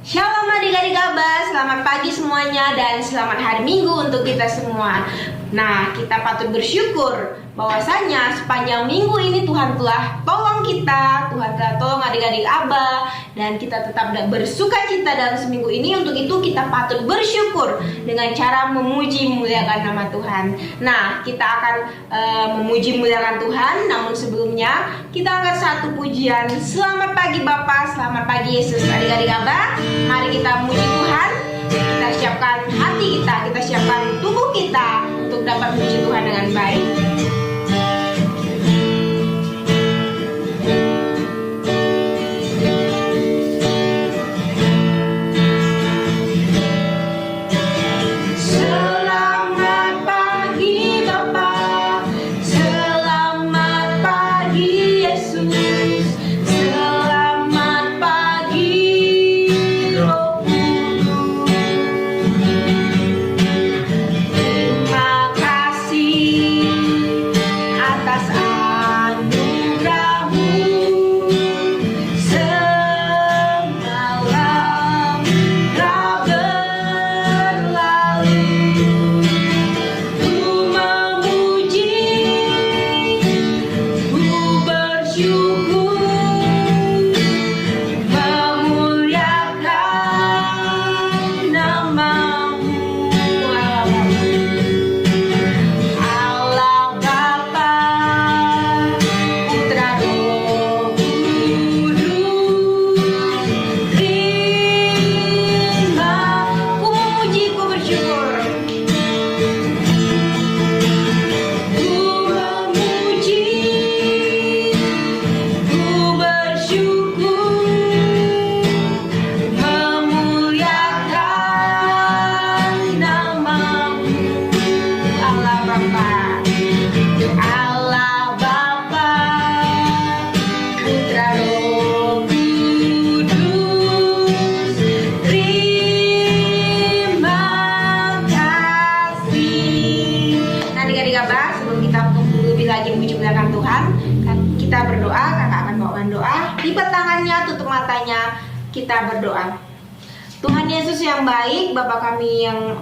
Shalom adik-adik Abah, selamat pagi semuanya dan selamat hari Minggu untuk kita semua. Nah, kita patut bersyukur bahwasanya sepanjang minggu ini Tuhan telah tolong kita, Tuhan telah tolong adik-adik Abah, dan kita tetap bersuka cita dalam seminggu ini. Untuk itu kita patut bersyukur dengan cara memuji memuliakan nama Tuhan. Nah, kita akan memuji memuliakan Tuhan, namun sebelumnya kita angkat satu pujian. Selamat pagi Bapak, selamat pagi Yesus. Adik-adik Abah, mari kita memuji Tuhan. Kita siapkan hati kita siapkan tubuh kita untuk dapat memuji Tuhan dengan baik. Kita berdoa, kakak akan bawakan doa. Lipat tangannya, tutup matanya, kita berdoa. Tuhan Yesus yang baik, Bapa kami yang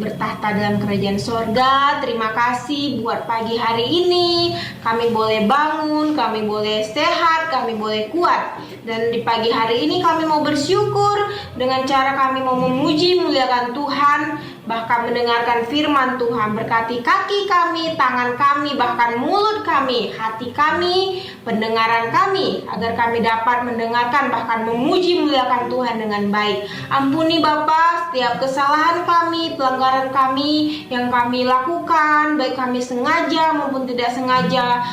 bertahta dalam kerajaan sorga, terima kasih buat pagi hari ini. Kami boleh bangun, kami boleh sehat, kami boleh kuat. Dan di pagi hari ini kami mau bersyukur dengan cara kami mau memuji memuliakan Tuhan, bahkan mendengarkan firman Tuhan. Berkati kaki kami, tangan kami, bahkan mulut kami, hati kami, pendengaran kami, agar kami dapat mendengarkan bahkan memuji memuliakan Tuhan dengan baik. Ampuni Bapa setiap kesalahan kami, pelanggaran kami yang kami lakukan, baik kami sengaja maupun tidak sengaja,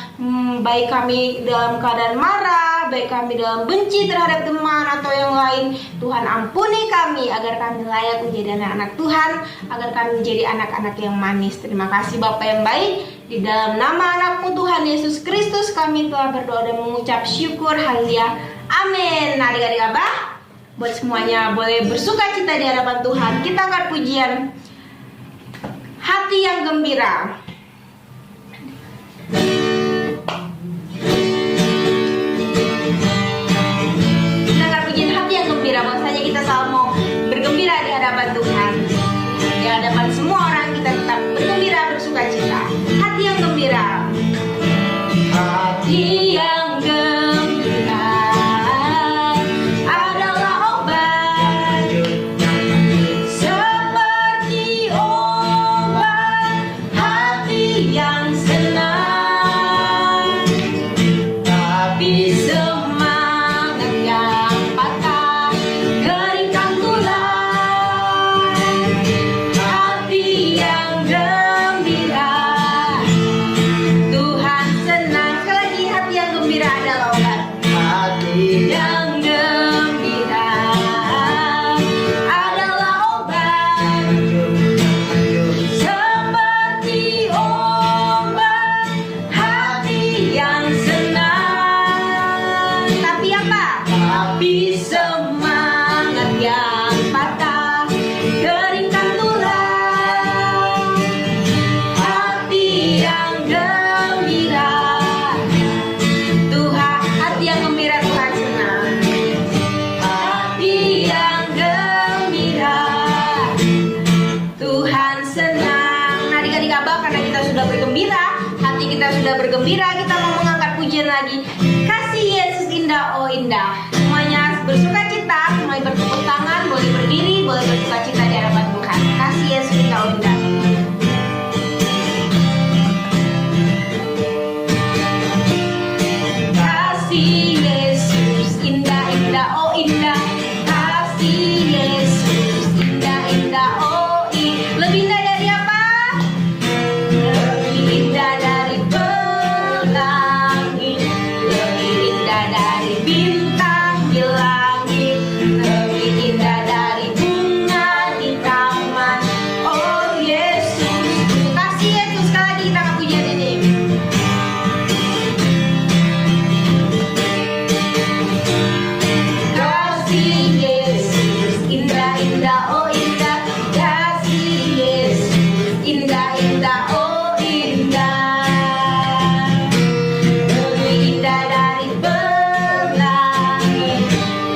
baik kami dalam keadaan marah, baik kami dalam benci terhadap teman atau yang lain. Tuhan ampuni kami agar kami layak menjadi anak-anak Tuhan, agar kami menjadi anak-anak yang manis. Terima kasih Bapa yang baik. Di dalam nama anakmu Tuhan Yesus Kristus kami telah berdoa dan mengucap syukur. Haleluya. Amin. Adik-adik Abah, buat semuanya boleh bersuka cita di hadapan Tuhan. Kita angkat pujian hati yang gembira. Kita angkat pujian hati yang gembira. Bahwasanya kita selalu mau bergembira di hadapan Tuhan. Di hadapan semua orang kita tetap bergembira, bersuka cita. Hati yang gembira. Hati yang gembira adalah obat, seperti obat. kita sudah bergembira, kita mau mengangkat pujian lagi. Kasih Yesus indah, oh indah. Semuanya bersuka cita, semuanya bertepuk tangan, boleh berdiri, boleh bersuka cita di hadapan Tuhan. Kasih Yesus indah, oh indah. Kasih Yesus indah, indah, oh indah. Kasih Yesus indah, indah, oh indah. Lebih indah dari apa? Lebih indah dari pelangi, lebih indah dari bintang di langit, lebih indah dari bunga di taman. Oh Yesus, kasih Yesus. Sekali lagi kita akan pujian ini. Kasih Yesus indah, indah, oh indah. Kasih Yesus indah, indah, oh indah. Lebih indah dari pelangi,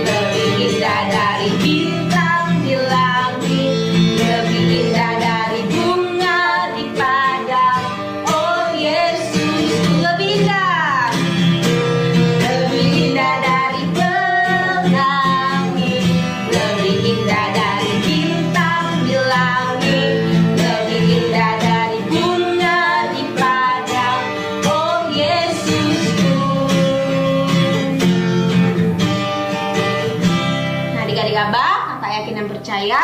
lebih indah dari bintang di langit, lebih indah dari bunga di padang. Oh Yesus, lebih indah. Lebih indah dari pelangi, lebih indah dari bintang di langit, lebih indah dari bunga di padang. Oh Yesusku. Nah, adik-adik Abah, kakak yakin dan percaya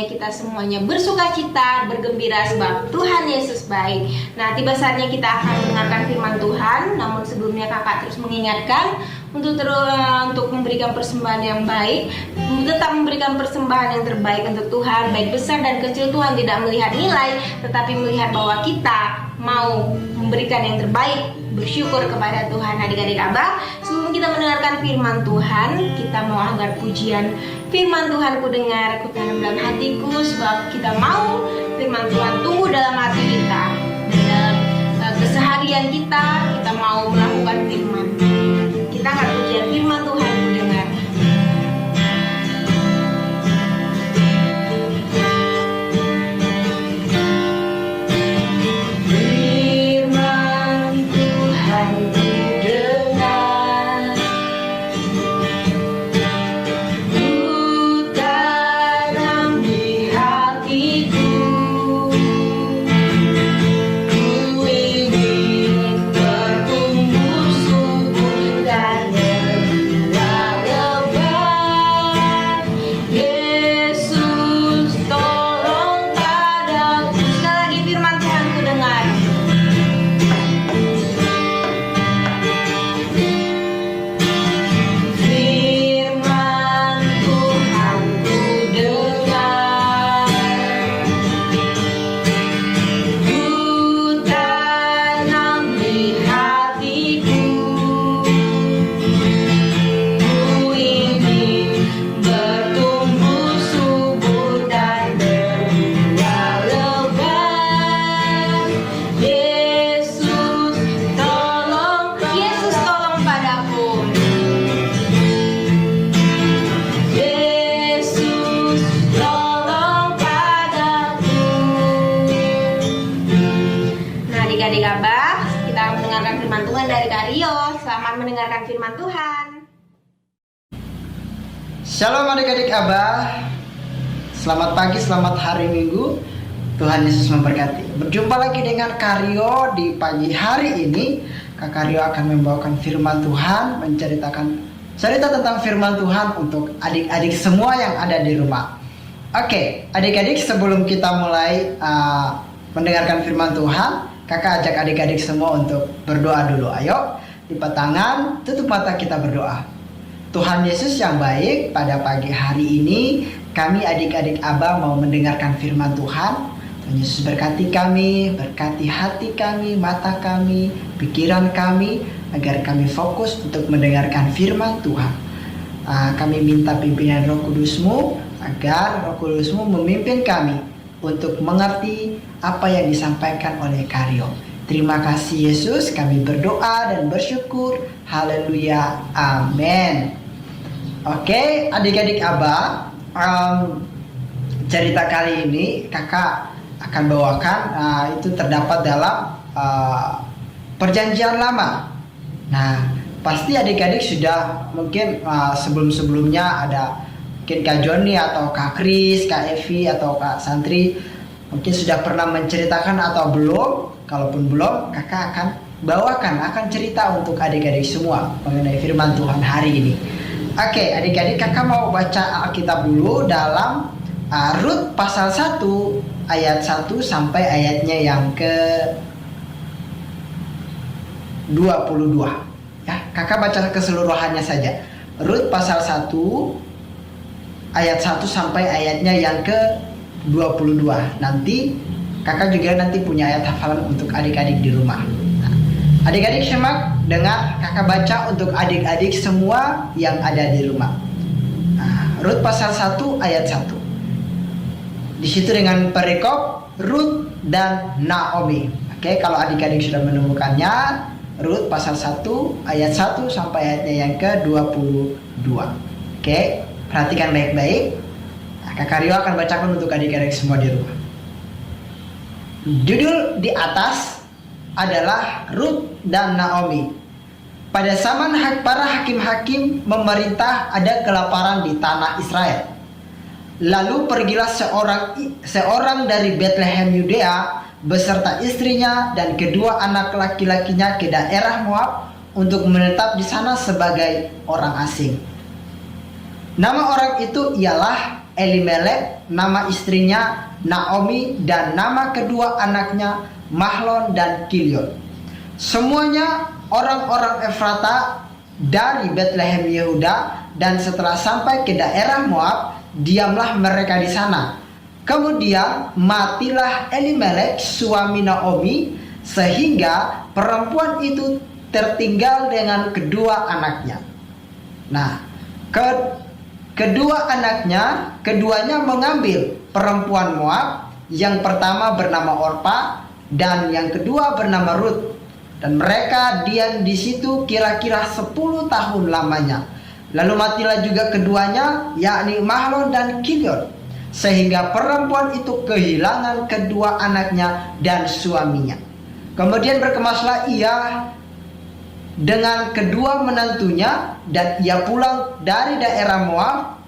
kita semuanya bersuka cita, bergembira sebab Tuhan Yesus baik. Nah, tiba saatnya kita akan mendengarkan firman Tuhan. Namun sebelumnya kakak terus mengingatkan untuk memberikan persembahan yang baik, tetap memberikan persembahan yang terbaik untuk Tuhan. Baik besar dan kecil, Tuhan tidak melihat nilai, tetapi melihat bahwa kita mau memberikan yang terbaik, bersyukur kepada Tuhan. Adik-adik Abah, sebelum kita mendengarkan firman Tuhan, kita mau angkat pujian. Firman Tuhan ku dengar, ku tanam dalam hatiku, sebab kita mau firman Tuhan tumbuh dalam hati kita. Dan dalam keseharian kita mau melakukan firman. Kita angkat pujian firman Tuhan ku dengar. Firman Tuhan ku dengar, ku tanam di hatiku, ku ingin bertumbuh subur dan berbuah lebat. Yesus tolong padaku. Sekali lagi firman Tuhan ku dengar. Firman Tuhan ku dengar, ku tanam di hatiku, ku ingin bertumbuh subur dan berbuah lebat. Yesus tolong padaku. Yesus tolong padaku. Nah, adik-adik Abah, kita mendengarkan firman Tuhan dari Kak Rio. Selamat mendengarkan firman Tuhan. Shalom adik-adik Abah. Selamat pagi, selamat hari Minggu. Tuhan Yesus memberkati. Berjumpa lagi dengan Kak Rio di pagi hari ini. Kak Rio akan membawakan firman Tuhan, menceritakan cerita tentang firman Tuhan untuk adik-adik semua yang ada di rumah. Oke, adik-adik, sebelum kita mulai mendengarkan firman Tuhan, kakak ajak adik-adik semua untuk berdoa dulu. Ayo, lipat tangan, tutup mata, kita berdoa. Tuhan Yesus yang baik, pada pagi hari ini kami adik-adik Abah mau mendengarkan firman Tuhan. Tuhan Yesus berkati kami, berkati hati kami, mata kami, pikiran kami, agar kami fokus untuk mendengarkan firman Tuhan. Kami minta pimpinan Roh Kudus-Mu, agar Roh Kudus-Mu memimpin kami untuk mengerti apa yang disampaikan oleh Kak Rio. Terima kasih Yesus, kami berdoa dan bersyukur. Haleluya, amin. Oke, adik-adik Abah, cerita kali ini kakak akan bawakan, itu terdapat dalam Perjanjian Lama. Nah, pasti adik-adik sudah mungkin sebelum-sebelumnya ada mungkin Kak Joni atau Kak Kris, Kak Evi atau Kak Santri mungkin sudah pernah menceritakan atau belum. Kalaupun belum, kakak akan cerita untuk adik-adik semua mengenai firman Tuhan hari ini. Oke, adik-adik, kakak mau baca Alkitab dulu dalam Rut pasal 1 ayat 1 sampai ayatnya yang ke 22. Ya, kakak baca keseluruhannya saja. Rut pasal 1 ayat 1 sampai ayatnya yang ke 22. Nanti kakak juga punya ayat hafalan untuk adik-adik di rumah. Nah, adik-adik simak dengar kakak baca untuk adik-adik semua yang ada di rumah. Nah, Rut pasal 1 ayat 1. Di situ dengan perikop Rut dan Naomi. Oke, kalau adik-adik sudah menemukannya, Rut pasal 1 ayat 1 sampai ayatnya yang ke-22. Oke, perhatikan baik-baik. Nah, Kak Rio akan bacakan untuk adik-adik semua di rumah. Judul di atas adalah Rut dan Naomi. Pada zaman para hakim-hakim memerintah ada kelaparan di tanah Israel. Lalu pergilah seorang dari Bethlehem Yudea beserta istrinya dan kedua anak laki-lakinya ke daerah Moab untuk menetap di sana sebagai orang asing. Nama orang itu ialah Elimelek, nama istrinya Naomi, dan nama kedua anaknya Mahlon dan Kilion. Semuanya orang-orang Efrata dari Bethlehem Yehuda, dan setelah sampai ke daerah Moab, diamlah mereka di sana. Kemudian matilah Elimelek suami Naomi, sehingga perempuan itu tertinggal dengan kedua anaknya. Nah, keduanya mengambil perempuan Moab, yang pertama bernama Orpa dan yang kedua bernama Rut, dan mereka diam di situ kira-kira 10 tahun lamanya. Lalu matilah juga keduanya, yakni Mahlon dan Kilion, sehingga perempuan itu kehilangan kedua anaknya dan suaminya. Kemudian berkemaslah ia dengan kedua menantunya, dan ia pulang dari daerah Moab,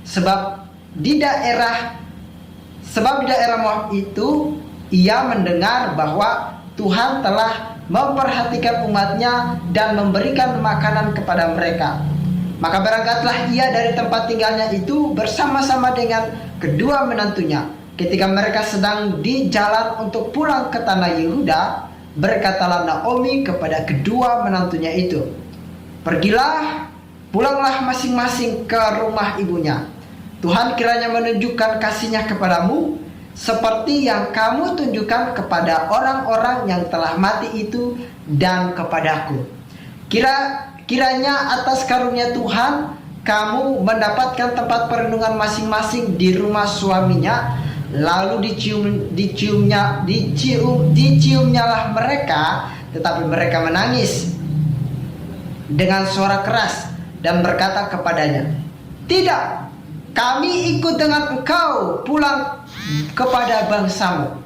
sebab di daerah Moab itu ia mendengar bahwa Tuhan telah memperhatikan umatnya dan memberikan makanan kepada mereka. Maka berangkatlah ia dari tempat tinggalnya itu bersama-sama dengan kedua menantunya. Ketika mereka sedang di jalan untuk pulang ke tanah Yehuda, berkatalah Naomi kepada kedua menantunya itu, pulanglah masing-masing ke rumah ibunya. Tuhan kiranya menunjukkan kasih-Nya kepadamu, seperti yang kamu tunjukkan kepada orang-orang yang telah mati itu dan kepadaku. Kiranya atas karunia Tuhan kamu mendapatkan tempat perlindungan masing-masing di rumah suaminya. Lalu diciumnyalah mereka, tetapi mereka menangis dengan suara keras dan berkata kepadanya, "Tidak, kami ikut dengan engkau pulang kepada bangsamu."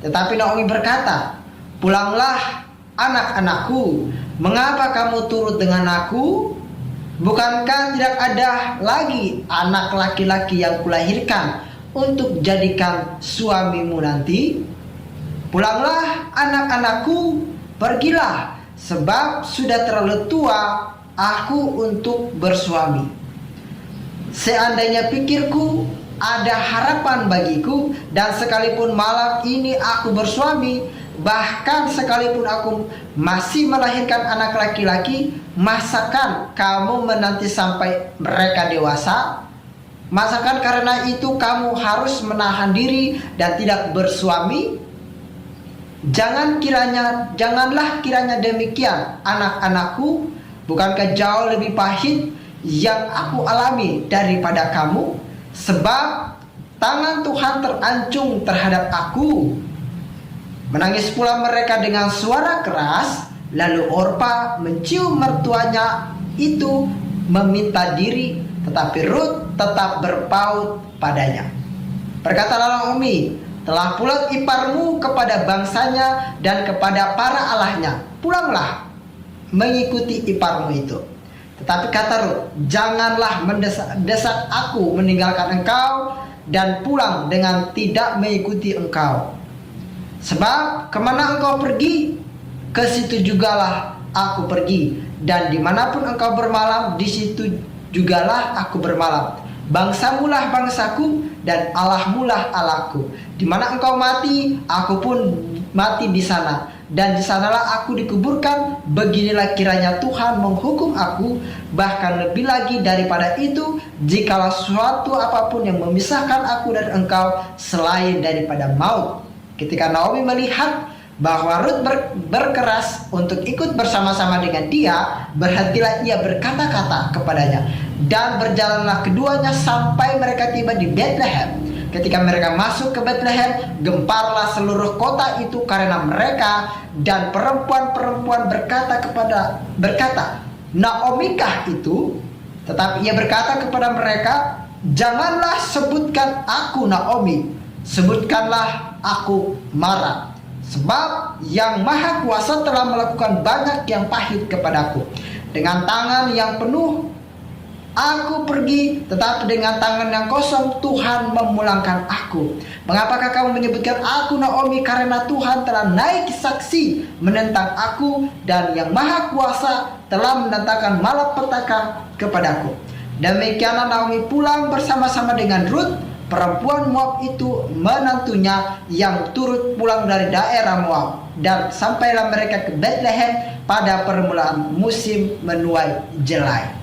Tetapi Naomi berkata, "Pulanglah, anak-anakku. Mengapa kamu turut dengan aku? Bukankah tidak ada lagi anak laki-laki yang kulahirkan untuk jadikan suamimu nanti? Pulanglah, anak-anakku, pergilah, sebab sudah terlalu tua aku untuk bersuami. Seandainya pikirku ada harapan bagiku, dan sekalipun malam ini aku bersuami, bahkan sekalipun aku masih melahirkan anak laki-laki, masakan kamu menanti sampai mereka dewasa? Masakan karena itu kamu harus menahan diri dan tidak bersuami? Janganlah kiranya demikian, anak-anakku. Bukankah jauh lebih pahit yang aku alami daripada kamu? Sebab tangan Tuhan terancung terhadap aku." Menangis pula mereka dengan suara keras. Lalu Orpa mencium mertuanya itu meminta diri, tetapi Rut tetap berpaut padanya. Berkatalah Naomi, "Telah pulang iparmu kepada bangsanya dan kepada para allahnya. pulanglah mengikuti iparmu itu. Tetapi kata Rut, janganlah mendesak aku meninggalkan engkau dan pulang dengan tidak mengikuti engkau. Sebab kemana engkau pergi, ke situ jugalah aku pergi, dan dimanapun engkau bermalam, di situ jugalah aku bermalam. Bangsamulah bangsaku, dan Allahmulah Allahku. Di mana engkau mati, aku pun mati di sana, dan di sanalah aku dikuburkan. Beginilah kiranya Tuhan menghukum aku, bahkan lebih lagi daripada itu, jikalau suatu apapun yang memisahkan aku dari engkau selain daripada maut. Ketika Naomi melihat bahwa Rut berkeras untuk ikut bersama-sama dengan dia, berhentilah ia berkata-kata kepadanya, dan berjalanlah keduanya sampai mereka tiba di Bethlehem. Ketika mereka masuk ke Bethlehem, gemparlah seluruh kota itu karena mereka, dan perempuan-perempuan berkata, Naomikah itu? Tetapi ia berkata kepada mereka, janganlah sebutkan aku Naomi, sebutkanlah aku Mara. Sebab yang Maha Kuasa telah melakukan banyak yang pahit kepadaku. Dengan tangan yang penuh aku pergi, tetapi dengan tangan yang kosong Tuhan memulangkan aku. Mengapakah kamu menyebutkan aku Naomi? Karena Tuhan telah naik saksi menentang aku, dan yang Maha Kuasa telah mendatangkan malapetaka kepadaku. Demikianlah Naomi pulang bersama-sama dengan Rut, perempuan Moab itu, menantunya, yang turut pulang dari daerah Moab. Dan sampailah mereka ke Bethlehem pada permulaan musim menuai jelai.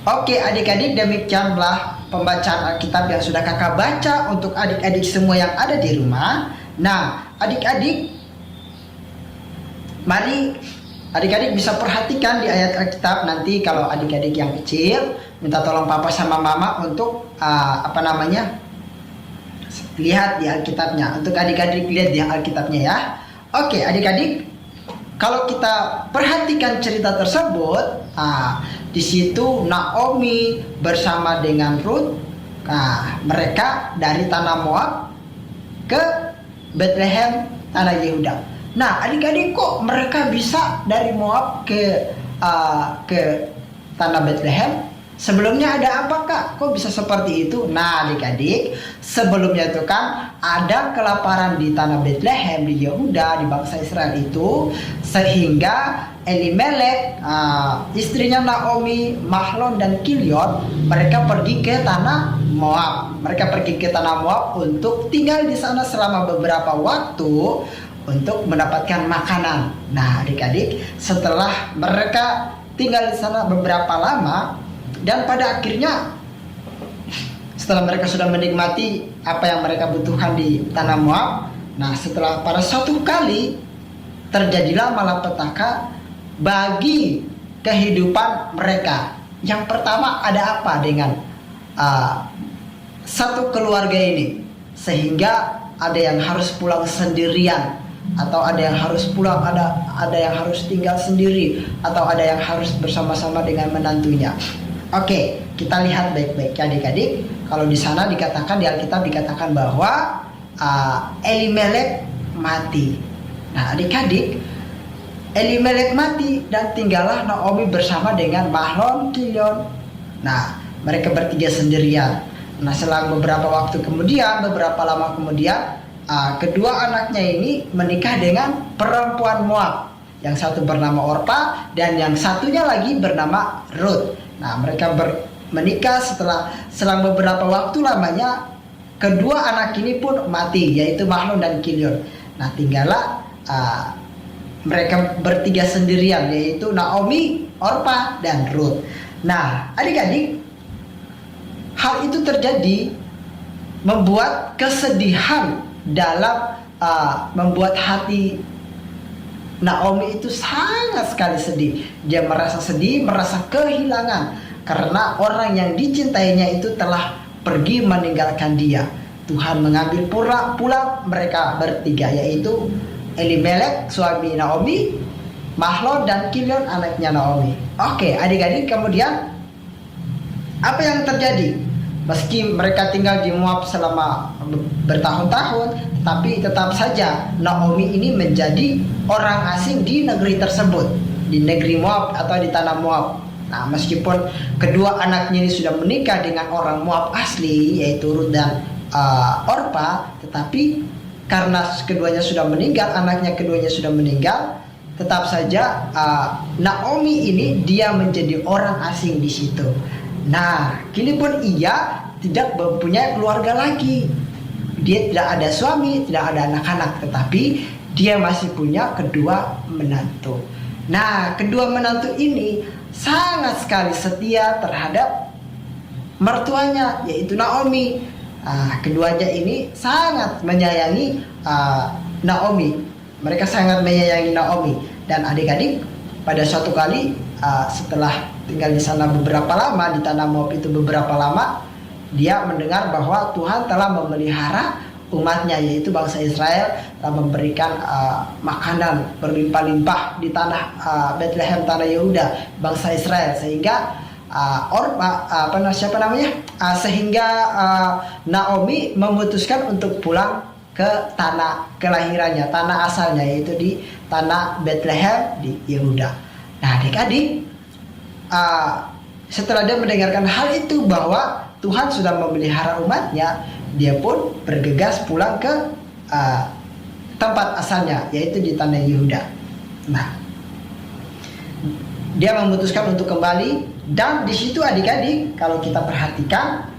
Oke adik-adik, demikianlah pembacaan Alkitab yang sudah kakak baca untuk adik-adik semua yang ada di rumah. Nah adik-adik, mari adik-adik bisa perhatikan di ayat Alkitab. Nanti kalau adik-adik yang kecil, minta tolong papa sama mama untuk lihat di Alkitabnya. Untuk adik-adik lihat di Alkitabnya ya. Oke adik-adik, kalau kita perhatikan cerita tersebut, di situ Naomi bersama dengan Rut, mereka dari tanah Moab ke Bethlehem, tanah Yehuda. Nah, adik-adik, kok mereka bisa dari Moab ke tanah Bethlehem? Sebelumnya ada apa kak? Kok bisa seperti itu? Nah adik-adik, sebelumnya itu kan ada kelaparan di tanah Bethlehem, di Yehuda, di bangsa Israel itu, sehingga Elimelek, istrinya Naomi, Mahlon dan Kilion, mereka pergi ke tanah Moab. Mereka pergi ke tanah Moab untuk tinggal di sana selama beberapa waktu untuk mendapatkan makanan. Nah adik-adik, setelah mereka tinggal di sana beberapa lama, dan pada akhirnya setelah mereka sudah menikmati apa yang mereka butuhkan di tanah Moab, nah setelah pada suatu kali terjadilah malapetaka bagi kehidupan mereka. Yang pertama, ada apa dengan satu keluarga ini, sehingga ada yang harus pulang sendirian, atau ada yang harus pulang, ada yang harus tinggal sendiri, atau ada yang harus bersama-sama dengan menantunya. Oke, kita lihat baik-baik ya adik-adik. Kalau di sana dikatakan, di Alkitab dikatakan bahwa Elimelek mati. Nah adik-adik, Elimelek mati dan tinggallah Naomi bersama dengan Mahlon, Kilion. Nah mereka bertiga sendirian. Nah selang beberapa waktu kemudian, beberapa lama kemudian, kedua anaknya ini menikah dengan perempuan Moab. Yang satu bernama Orpa dan yang satunya lagi bernama Rut. Nah mereka menikah selang beberapa waktu lamanya, kedua anak ini pun mati, yaitu Mahlon dan Kilion. Nah tinggallah mereka bertiga sendirian, yaitu Naomi, Orpa dan Rut. Nah adik-adik, hal itu terjadi membuat kesedihan dalam membuat hati Naomi itu sangat sekali sedih. Dia merasa sedih, merasa kehilangan, karena orang yang dicintainya itu telah pergi meninggalkan dia. Tuhan mengambil pulang mereka bertiga, yaitu Elimelek suami Naomi, Mahlon dan Kilion anaknya Naomi. Oke adik-adik, kemudian apa yang terjadi? Meski mereka tinggal di Moab selama bertahun-tahun, tapi tetap saja Naomi ini menjadi orang asing di negeri tersebut, di negeri Moab atau di tanah Moab. Nah, meskipun kedua anaknya ini sudah menikah dengan orang Moab asli, yaitu Rut dan Orpa, tetapi karena keduanya sudah meninggal, anaknya keduanya sudah meninggal, tetap saja Naomi ini dia menjadi orang asing di situ. Nah, kini pun ia tidak mempunyai keluarga lagi. Dia tidak ada suami, tidak ada anak-anak, tetapi dia masih punya kedua menantu. Nah, kedua menantu ini sangat sekali setia terhadap mertuanya, yaitu Naomi. Keduanya ini sangat menyayangi Naomi. Mereka sangat menyayangi Naomi. Dan adik-adik, pada suatu kali setelah tinggal di sana beberapa lama, di tanah Moab itu beberapa lama, dia mendengar bahwa Tuhan telah memelihara umatnya, yaitu bangsa Israel, telah memberikan makanan berlimpah-limpah di tanah Bethlehem, tanah Yehuda, bangsa Israel, sehingga sehingga Naomi memutuskan untuk pulang ke tanah kelahirannya, tanah asalnya, yaitu di tanah Bethlehem di Yehuda. Nah, adik-adik, setelah dia mendengarkan hal itu bahwa Tuhan sudah memelihara umatnya, dia pun bergegas pulang ke tempat asalnya, yaitu di tanah Yehuda. Nah, dia memutuskan untuk kembali, dan di situ adik-adik, kalau kita perhatikan,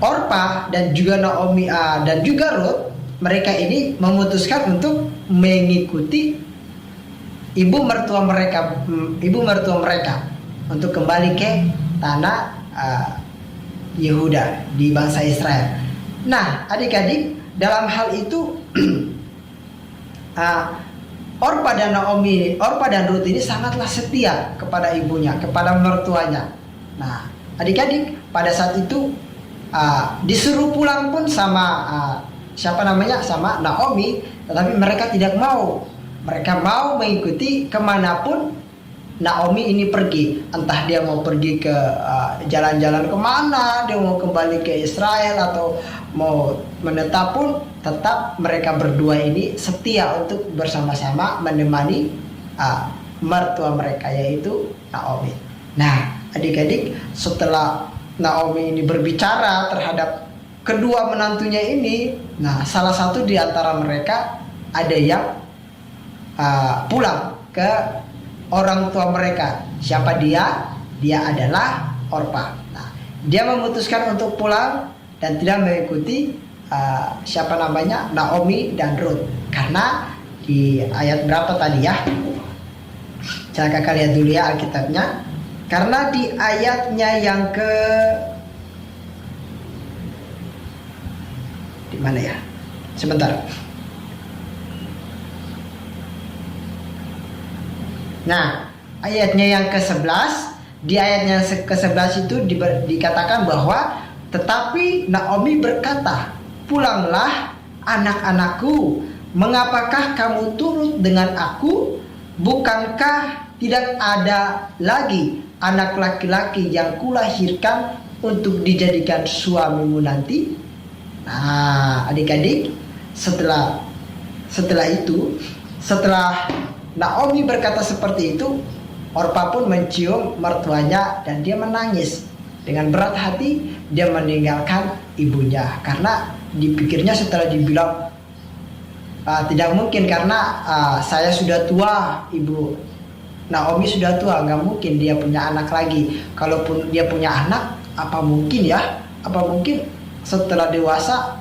Orpa dan juga Naomi dan juga Rut, mereka ini memutuskan untuk mengikuti ibu mertua mereka untuk kembali ke tanah Yehuda di bangsa Israel. Nah, adik-adik, dalam hal itu Orpa dan Rut ini sangatlah setia kepada ibunya, kepada mertuanya. Nah, adik-adik, pada saat itu disuruh pulang pun sama sama Naomi, tetapi mereka tidak mau. Mereka mau mengikuti kemanapun Naomi ini pergi, entah dia mau pergi ke jalan-jalan kemana, dia mau kembali ke Israel atau mau menetap pun, tetap mereka berdua ini setia untuk bersama-sama menemani mertua mereka, yaitu Naomi. Nah, adik-adik, setelah Naomi ini berbicara terhadap kedua menantunya ini, nah, salah satu di antara mereka ada yang pulang ke orang tua mereka. Siapa dia? Dia adalah Orpa. Nah, dia memutuskan untuk pulang dan tidak mengikuti Naomi dan Rut. Karena di ayat berapa tadi ya? Coba kakak lihat dulu ya Alkitabnya. Karena di ayatnya yang ke di mana ya? Sebentar. Nah, ayatnya yang ke-11, di ayatnya ke-11 itu dikatakan bahwa tetapi Naomi berkata, "Pulanglah anak-anakku, mengapakah kamu turut dengan aku? Bukankah tidak ada lagi anak laki-laki yang kulahirkan untuk dijadikan suamimu nanti?" Nah, adik-adik, setelah Naomi berkata seperti itu, Orpa pun mencium mertuanya dan dia menangis. Dengan berat hati dia meninggalkan ibunya, karena dipikirnya setelah dibilang tidak mungkin, karena saya sudah tua, ibu Naomi sudah tua, nggak mungkin dia punya anak lagi. Kalaupun dia punya anak, apa mungkin setelah dewasa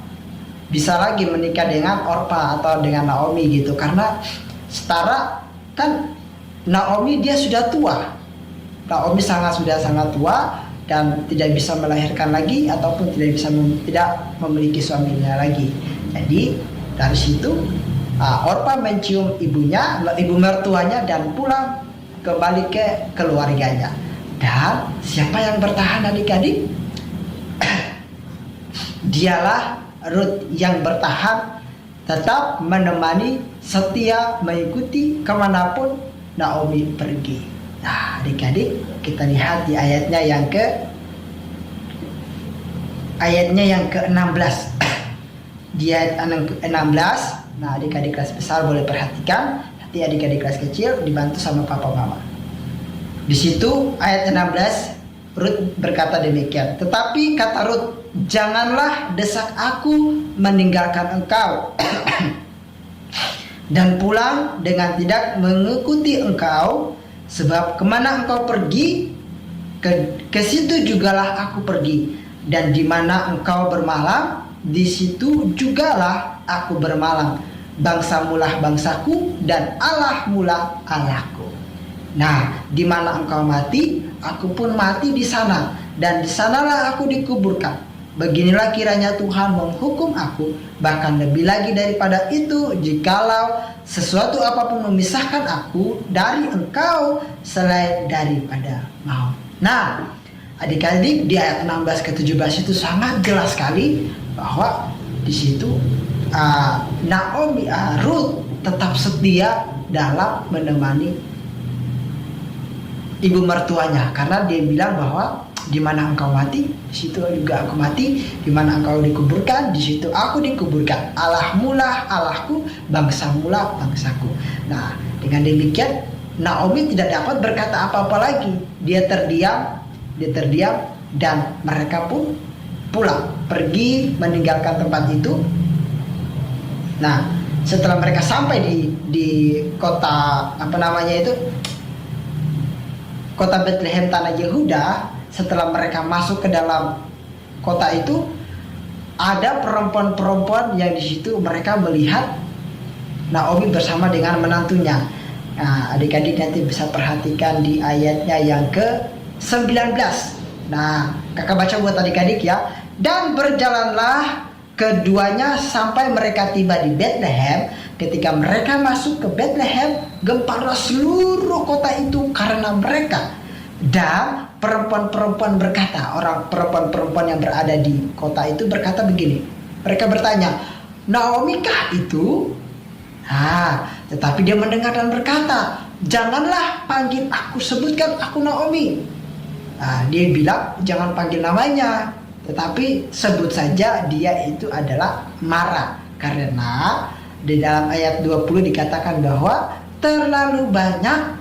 bisa lagi menikah dengan Orpa atau dengan Naomi gitu, karena setara kan Naomi dia sudah tua. Naomi sudah sangat tua dan tidak bisa melahirkan lagi ataupun tidak memiliki suaminya lagi. Jadi dari situ Orpa mencium ibu mertuanya dan pulang kembali ke keluarganya. Dan siapa yang bertahan adik-adik? Dialah Rut yang bertahan, tetap menemani, setia mengikuti kemanapun Naomi pergi. Nah, adik-adik, kita lihat di ayatnya yang ayatnya yang ke-16. Di ayat 16, nah adik-adik kelas besar boleh perhatikan, nanti adik-adik kelas kecil dibantu sama papa mama. Di situ ayat 16 Rut berkata demikian, tetapi kata Rut, janganlah desak aku meninggalkan engkau dan pulang dengan tidak mengikuti engkau, sebab kemana engkau pergi, ke situ jugalah aku pergi, dan di mana engkau bermalam, di situ jugalah aku bermalam. Bangsamulah bangsaku dan Allahmulah Allahku. Nah, di mana engkau mati, aku pun mati di sana, dan di sanalah aku dikuburkan. Beginilah kiranya Tuhan menghukum aku, bahkan lebih lagi daripada itu, jikalau sesuatu apapun memisahkan aku dari engkau selain daripada maut. Nah, adik-adik, di ayat 16 ke 17 itu sangat jelas sekali bahwa di situ Naomi, Ruth tetap setia dalam menemani ibu mertuanya, karena dia bilang bahwa di mana engkau mati, di situ juga aku mati. Di mana engkau dikuburkan, di situ aku dikuburkan. Allahmulah Allahku, bangsamulah bangsaku. Nah, dengan demikian Naomi tidak dapat berkata apa-apa lagi. Dia terdiam dan mereka pun pulang, pergi meninggalkan tempat itu. Nah, setelah mereka sampai di kota kota Bethlehem tanah Yehuda, setelah mereka masuk ke dalam kota itu, ada perempuan-perempuan yang di situ mereka melihat Naomi bersama dengan menantunya. Nah, adik-adik nanti bisa perhatikan di ayatnya yang ke-19. Nah, kakak baca buat adik-adik ya. Dan berjalanlah keduanya sampai mereka tiba di Bethlehem. Ketika mereka masuk ke Bethlehem, gemparlah seluruh kota itu karena mereka. Dan perempuan-perempuan berkata, perempuan-perempuan yang berada di kota itu berkata begini. Mereka bertanya, Naomi kah itu? Tetapi dia mendengar dan berkata, janganlah panggil aku, sebutkan aku Naomi. Dia bilang, jangan panggil namanya, tetapi sebut saja dia itu adalah Mara. Karena di dalam ayat 20 dikatakan bahwa terlalu banyak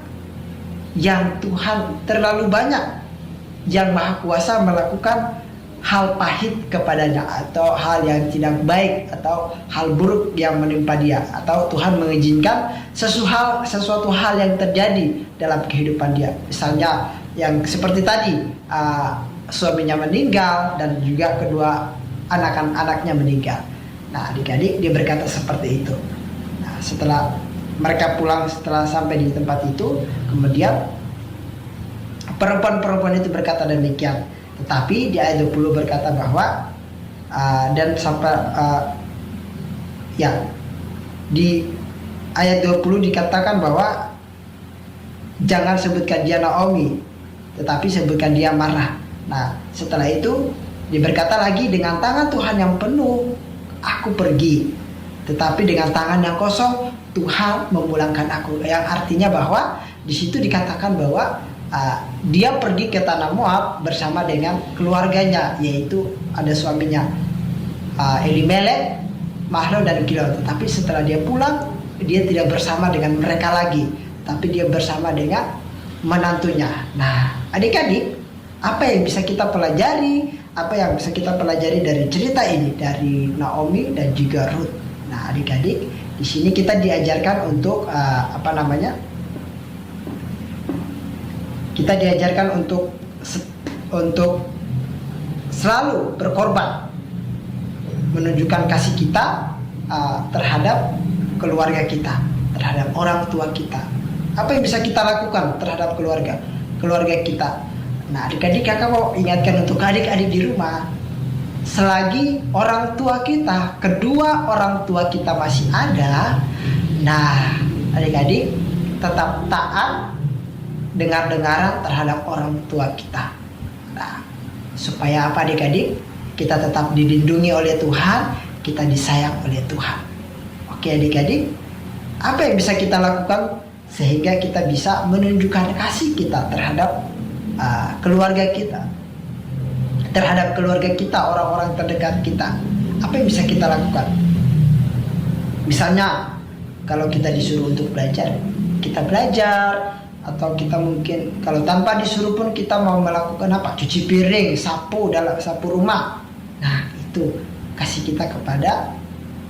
yang Maha Kuasa melakukan hal pahit kepadanya, atau hal yang tidak baik, atau hal buruk yang menimpa dia, atau Tuhan mengizinkan sesuatu hal yang terjadi dalam kehidupan dia. Misalnya yang seperti tadi, suaminya meninggal dan juga kedua anak-anaknya meninggal. Nah, adik-adik, dia berkata seperti itu. Nah, setelah mereka pulang, setelah sampai di tempat itu, kemudian perempuan-perempuan itu berkata demikian. Tetapi di ayat 20 berkata bahwa dan sampai di ayat 20 dikatakan bahwa jangan sebutkan dia Naomi, tetapi sebutkan dia Mara. Nah, setelah itu diberkata lagi, dengan tangan Tuhan yang penuh aku pergi, tetapi dengan tangan yang kosong Tuhan memulangkan aku. Yang artinya bahwa di situ dikatakan bahwa dia pergi ke tanah Moab bersama dengan keluarganya, yaitu ada suaminya Elimelek, Mahlon dan Kilon. Tetapi setelah dia pulang, dia tidak bersama dengan mereka lagi, tapi dia bersama dengan menantunya. Nah, adik-adik, apa yang bisa kita pelajari? Apa yang bisa kita pelajari dari cerita ini, dari Naomi dan juga Ruth? Nah, adik-adik, di sini kita diajarkan untuk kita diajarkan untuk selalu berkorban, menunjukkan kasih kita terhadap keluarga kita, terhadap orang tua kita. Apa yang bisa kita lakukan terhadap keluarga kita? Nah, adik-adik, kakak mau ingatkan untuk adik-adik di rumah, selagi orang tua kita, kedua orang tua kita masih ada, nah adik-adik tetap taat, dengar-dengaran terhadap orang tua kita. Nah, supaya apa adik-adik? Kita tetap dilindungi oleh Tuhan, kita disayang oleh Tuhan. Oke adik-adik, apa yang bisa kita lakukan sehingga kita bisa menunjukkan kasih kita terhadap keluarga kita, terhadap keluarga kita, orang-orang terdekat kita. Apa yang bisa kita lakukan? Misalnya kalau kita disuruh untuk belajar, kita belajar. Atau kita mungkin kalau tanpa disuruh pun kita mau melakukan apa? Cuci piring, sapu rumah. Nah, itu kasih kita kepada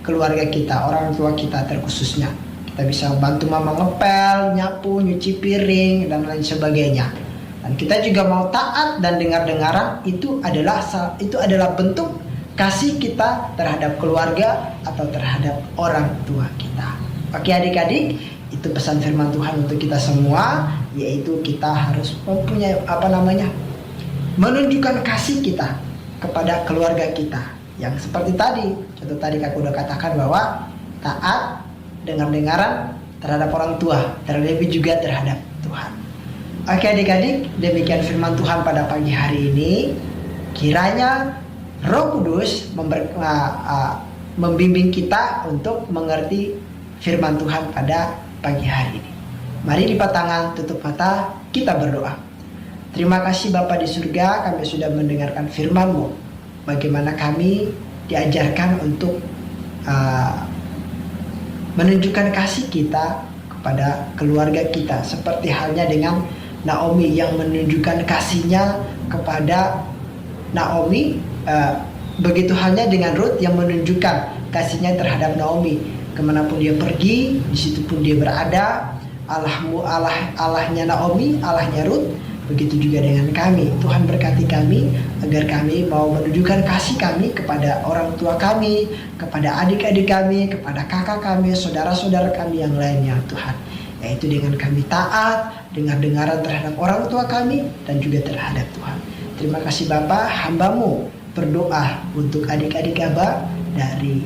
keluarga kita, orang tua kita terkhususnya. Kita bisa bantu mama ngepel, nyapu, nyuci piring dan lain sebagainya. Dan kita juga mau taat dan dengar-dengaran, itu adalah bentuk kasih kita terhadap keluarga atau terhadap orang tua kita. Oke adik-adik, itu pesan firman Tuhan untuk kita semua, yaitu kita harus mempunyai menunjukkan kasih kita kepada keluarga kita. Yang seperti tadi, contoh tadi aku udah katakan bahwa taat, dengar-dengaran terhadap orang tua, terlebih juga terhadap Tuhan. Oke adik-adik, demikian firman Tuhan pada pagi hari ini. Kiranya Roh Kudus membimbing kita untuk mengerti firman Tuhan pada pagi hari ini. Mari lipat tangan, tutup mata, kita berdoa. Terima kasih Bapa di surga, kami sudah mendengarkan firman-Mu. Bagaimana kami diajarkan untuk menunjukkan kasih kita kepada keluarga kita, seperti halnya dengan Naomi yang menunjukkan kasihnya kepada Naomi, begitu halnya dengan Ruth yang menunjukkan kasihnya terhadap Naomi. Kemanapun dia pergi, di situ pun dia berada. Allahmu Allahnya Naomi, Allahnya Ruth. Begitu juga dengan kami. Tuhan berkati kami agar kami mau menunjukkan kasih kami kepada orang tua kami, kepada adik-adik kami, kepada kakak kami, saudara-saudara kami yang lainnya, Tuhan. Yaitu dengan kami taat, dengar-dengaran terhadap orang tua kami dan juga terhadap Tuhan. Terima kasih Bapa, hamba-Mu berdoa untuk adik-adik Abah dari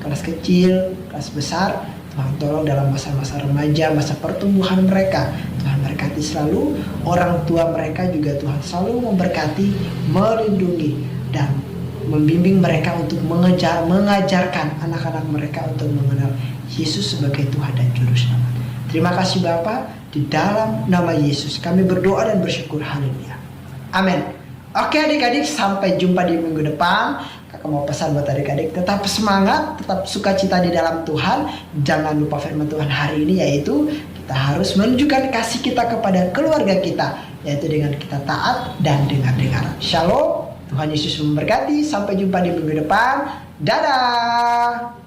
kelas kecil, kelas besar. Tuhan tolong dalam masa-masa remaja, masa pertumbuhan mereka. Tuhan berkati selalu orang tua mereka juga. Tuhan selalu memberkati, melindungi dan membimbing mereka untuk mengajarkan anak-anak mereka untuk mengenal Yesus sebagai Tuhan dan Juru Selamat. Terima kasih Bapa, di dalam nama Yesus kami berdoa dan bersyukur. Haleluya. Amin. Oke adik-adik, sampai jumpa di minggu depan. Kakak mau pesan buat adik-adik, tetap semangat, tetap sukacita di dalam Tuhan. Jangan lupa firman Tuhan hari ini, yaitu kita harus menunjukkan kasih kita kepada keluarga kita, yaitu dengan kita taat dan dengar-dengaran. Shalom, Tuhan Yesus memberkati. Sampai jumpa di minggu depan. Dadah.